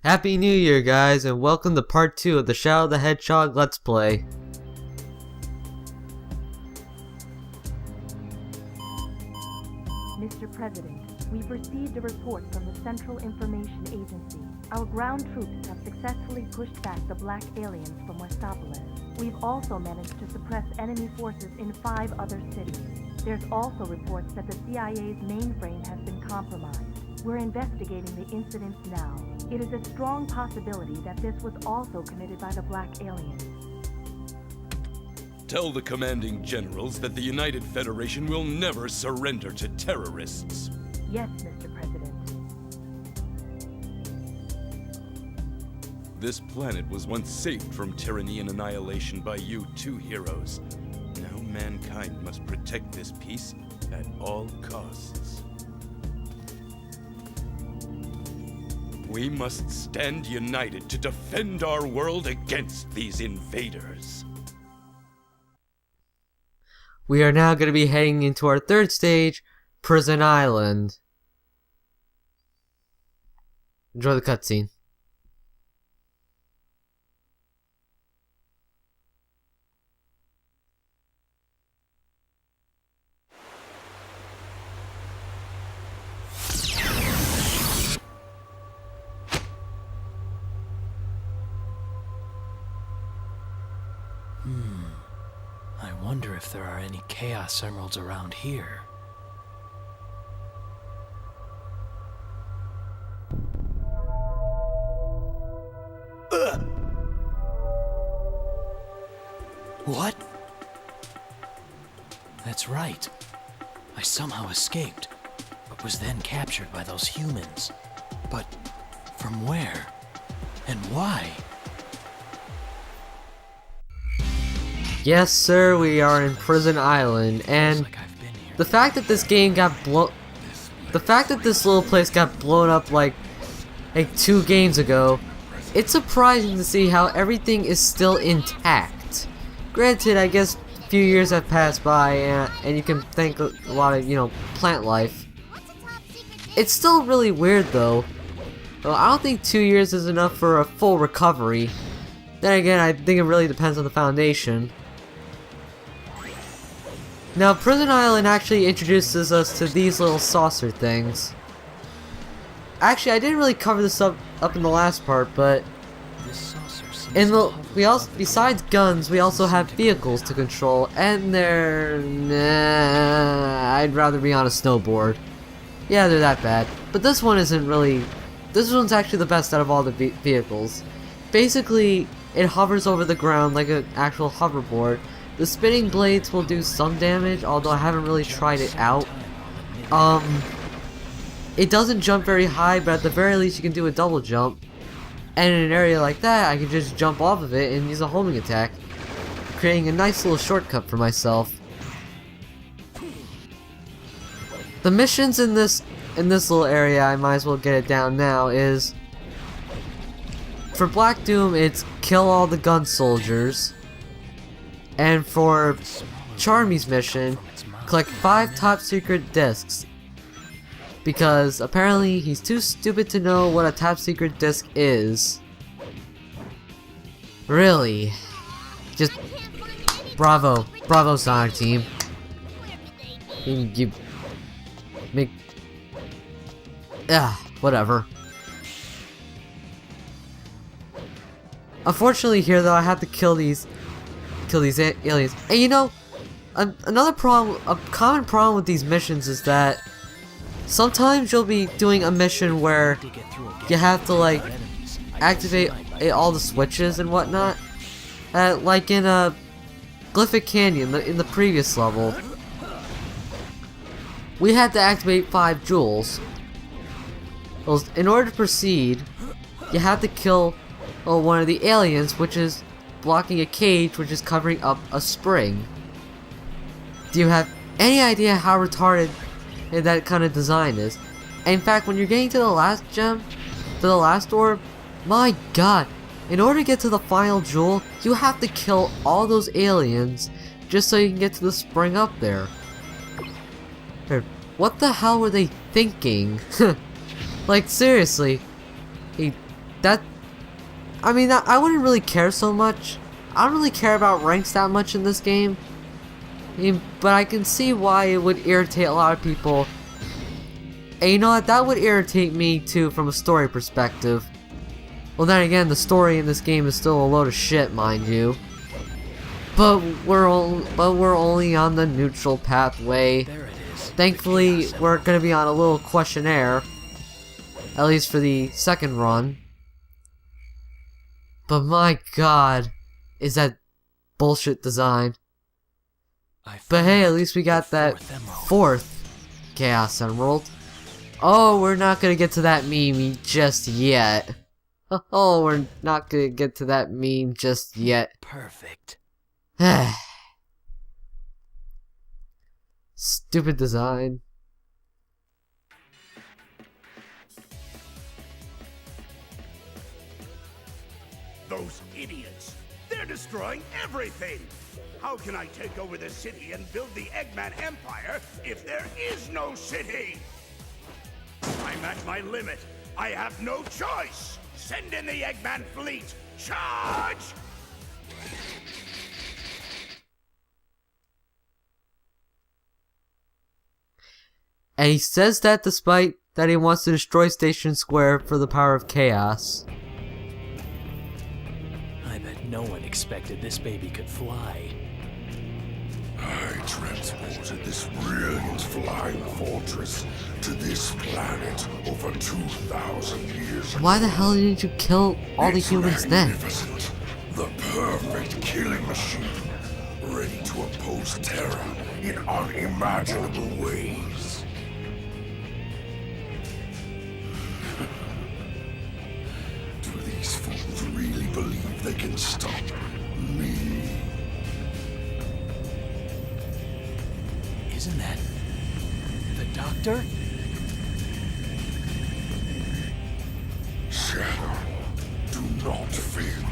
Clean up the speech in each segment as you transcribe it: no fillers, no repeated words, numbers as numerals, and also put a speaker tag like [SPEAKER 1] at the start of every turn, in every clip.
[SPEAKER 1] Happy New Year, guys, and welcome to part 2 of the Shadow the Hedgehog Let's Play.
[SPEAKER 2] Mr. President, we've received a report from the Central Information Agency. Our ground troops have successfully pushed back the black aliens from Westopolis. We've also managed to suppress enemy forces in 5 other cities. There's also reports that the CIA's mainframe has been compromised. We're investigating the incidents now. It is a strong possibility that this was also committed by the black aliens.
[SPEAKER 3] Tell the commanding generals that the United Federation will never surrender to terrorists.
[SPEAKER 2] Yes, Mr. President.
[SPEAKER 3] This planet was once saved from tyranny and annihilation by you two heroes. Now mankind must protect this peace at all costs. We must stand united to defend our world against these invaders.
[SPEAKER 1] We are now going to be heading into our third stage, Prison Island. Enjoy the cutscene.
[SPEAKER 4] I wonder if there are any Chaos Emeralds around here. What? That's right. I somehow escaped, but was then captured by those humans. But from where? And why?
[SPEAKER 1] Yes, sir, we are in Prison Island, and the fact that this game got the fact that this little place got blown up like 2 games ago, it's surprising to see how everything is still intact. Granted, I guess a few years have passed by, and you can thank a lot of, plant life. It's still really weird though. Well, I don't think 2 years is enough for a full recovery. Then again, I think it really depends on the foundation. Now, Prison Island actually introduces us to these little saucer things. Actually, I didn't really cover this up in the last part, but besides guns, we also have vehicles to control, and I'd rather be on a snowboard. Yeah, they're that bad. But this one isn't really. This one's actually the best out of all the vehicles. Basically, it hovers over the ground like an actual hoverboard. The spinning blades will do some damage, although I haven't really tried it out. It doesn't jump very high, but at the very least you can do a double jump. And in an area like that, I can just jump off of it and use a homing attack, creating a nice little shortcut for myself. The missions in this little area, I might as well get it down now, is for Black Doom, it's kill all the gun soldiers. And for Charmy's mission, collect 5 top secret discs. Because apparently he's too stupid to know what a top secret disc is. Really? Just bravo Sonic Team. You make whatever. Unfortunately here though, I have to kill these aliens. And another problem, a common problem with these missions is that sometimes you'll be doing a mission where you have to like activate all the switches and whatnot. Like in Glyphic Canyon, in the previous level, we had to activate 5 jewels. Well, in order to proceed, you have to kill one of the aliens, which is blocking a cage which is covering up a spring. Do you have any idea how retarded that kind of design is? And in fact, when you're getting to the last gem, to the last orb, my god, in order to get to the final jewel, you have to kill all those aliens just so you can get to the spring up there. What the hell were they thinking? Like, seriously. that, I mean, I wouldn't really care so much. I don't really care about ranks that much in this game. I mean, but I can see why it would irritate a lot of people. And you know what, that would irritate me too from a story perspective. Well then again, the story in this game is still a load of shit, mind you. But we're only on the neutral pathway.
[SPEAKER 4] There it is.
[SPEAKER 1] Thankfully, we're gonna be on a little questionnaire, at least for the second run. But my god, is that bullshit design. But hey, at least we got that fourth Chaos Emerald. Oh, we're not gonna get to that meme just yet. Oh, we're not gonna get to that meme just yet.
[SPEAKER 4] Perfect.
[SPEAKER 1] Stupid design.
[SPEAKER 5] Those idiots! They're destroying everything! How can I take over the city and build the Eggman Empire if there is no city? I'm at my limit. I have no choice! Send in the Eggman fleet! Charge!
[SPEAKER 1] And he says that despite that he wants to destroy Station Square for the power of chaos.
[SPEAKER 4] I bet no one expected this baby could fly.
[SPEAKER 6] I transported this brilliant flying fortress to this planet over 2,000 years ago.
[SPEAKER 1] Why the hell didn't you kill all the
[SPEAKER 6] It's
[SPEAKER 1] humans then?
[SPEAKER 6] magnificent. The perfect killing machine, ready to oppose terror in unimaginable ways. Do these fools really believe they can stop me?
[SPEAKER 4] Isn't that the doctor?
[SPEAKER 6] Shadow, do not fear me.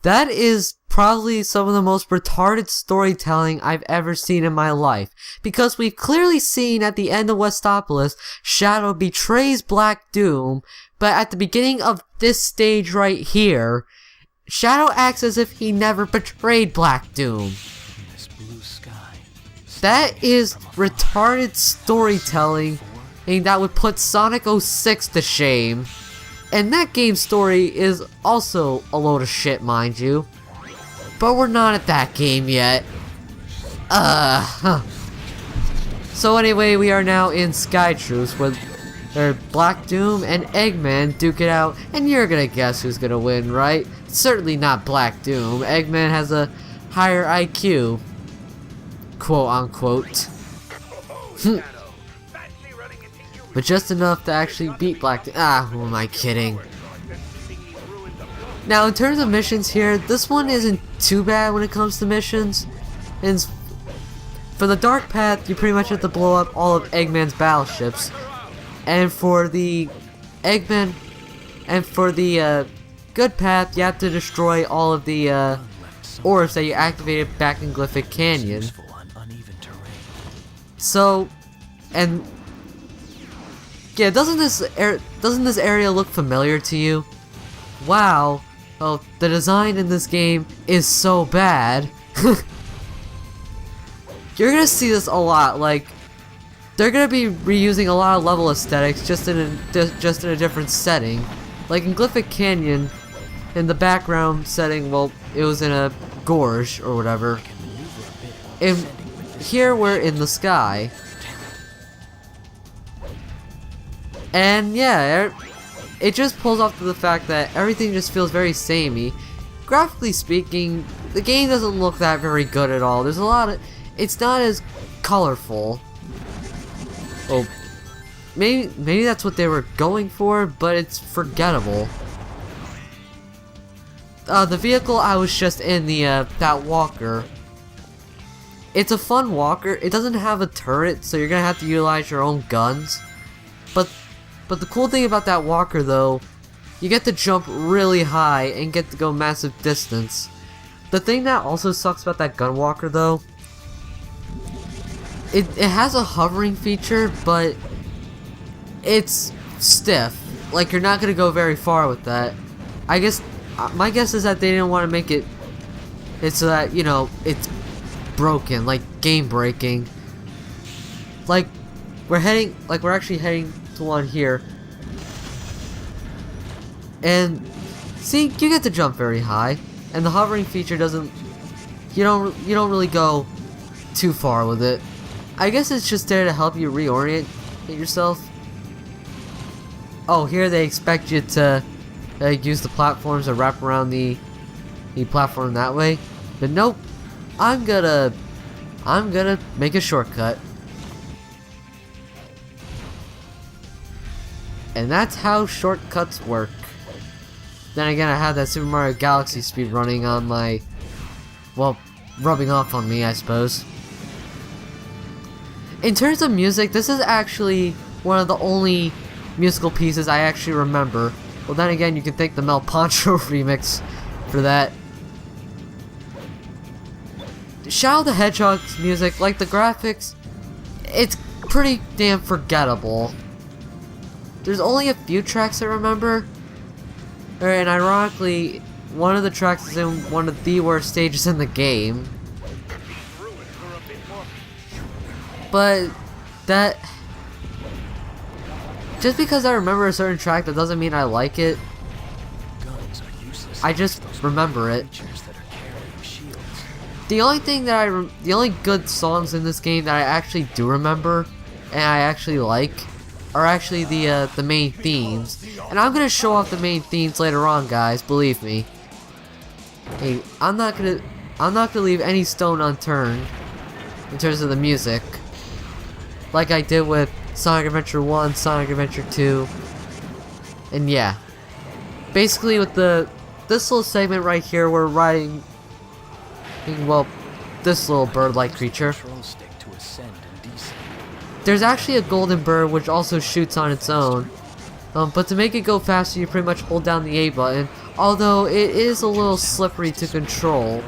[SPEAKER 1] That is probably some of the most retarded storytelling I've ever seen in my life. Because we've clearly seen at the end of Westopolis, Shadow betrays Black Doom, but at the beginning of this stage right here, Shadow acts as if he never betrayed Black Doom.
[SPEAKER 4] This blue sky.
[SPEAKER 1] That is retarded storytelling, and that would put Sonic 06 to shame. And that game's story is also a load of shit, mind you. But we're not at that game yet. So anyway, we are now in Sky Truce, where Black Doom and Eggman duke it out, and you're gonna guess who's gonna win, right? Certainly not Black Doom. Eggman has a higher IQ. Quote unquote. But just enough to actually beat Black Doom. Who am I kidding? Now, in terms of missions here, this one isn't too bad when it comes to missions. And for the Dark Path, you pretty much have to blow up all of Eggman's battleships. And for the Eggman, and for the Good Path, you have to destroy all of the orbs that you activated back in Glyphic Canyon. So, and yeah, doesn't this area look familiar to you? Wow. Well, the design in this game is so bad. You're gonna see this a lot. Like, they're gonna be reusing a lot of level aesthetics just in a different setting. Like in Glyphic Canyon, in the background setting, well, it was in a gorge or whatever. And here we're in the sky. And yeah, it just pulls off to the fact that everything just feels very samey. Graphically speaking, the game doesn't look that very good at all. There's a lot of... It's not as colorful. Well, maybe that's what they were going for, but it's forgettable. The vehicle I was just in, that walker. It's a fun walker. It doesn't have a turret, so you're gonna have to utilize your own guns. But the cool thing about that walker, though, you get to jump really high and get to go massive distance. The thing that also sucks about that gun walker, though, it has a hovering feature, but it's stiff. Like, you're not gonna go very far with that. I guess my guess is that they didn't want to make it so that, you know, it's broken, like game breaking. Like we're actually heading to one here. And see, you get to jump very high, and the hovering feature doesn't, you don't really go too far with it. I guess it's just there to help you reorient yourself. Oh, here they expect you to use the platforms to wrap around the platform that way, but nope. I'm gonna make a shortcut, and that's how shortcuts work. Then again, I have that Super Mario Galaxy speed running on my, well, rubbing off on me, I suppose. In terms of music, this is actually one of the only musical pieces I actually remember. Well, then again, you can thank the Mel Poncho remix for that. Shadow the Hedgehog's music, like the graphics, it's pretty damn forgettable. There's only a few tracks I remember. And ironically, one of the tracks is in one of the worst stages in the game. But that, just because I remember a certain track, that doesn't mean I like it. I just remember it. The only thing that the only good songs in this game that I actually do remember and I actually like are actually the main themes. And I'm gonna show off the main themes later on, guys. Believe me. Hey, I'm not gonna leave any stone unturned in terms of the music, like I did with Sonic Adventure 1, Sonic Adventure 2, and yeah. Basically, with this little segment right here, we're riding, well, this little bird-like creature. There's actually a golden bird which also shoots on its own, but to make it go faster, you pretty much hold down the A button. Although it is a little slippery to control.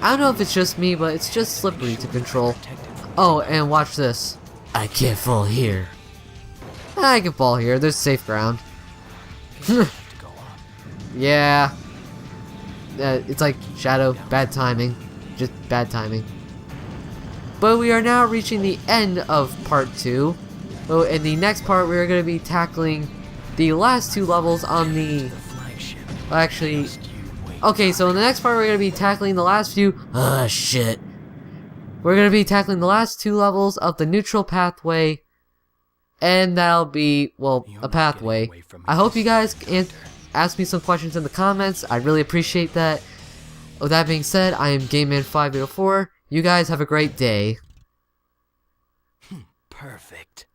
[SPEAKER 1] I don't know if it's just me, but it's just slippery to control. Oh, and watch this. I can't fall here. I can fall here. There's safe ground. Yeah. It's like Shadow, bad timing. Just bad timing. But we are now reaching the end of part 2. Oh, in the next part, we're going to be tackling the last 2 levels on the... Actually... Okay, so in the next part, we're going to be tackling the last few... shit. We're going to be tackling the last 2 levels of the neutral pathway. And that'll be, well, a pathway. I hope you guys ask me some questions in the comments. I really appreciate that. With that being said, I am GameMan504. You guys have a great day.
[SPEAKER 4] Perfect.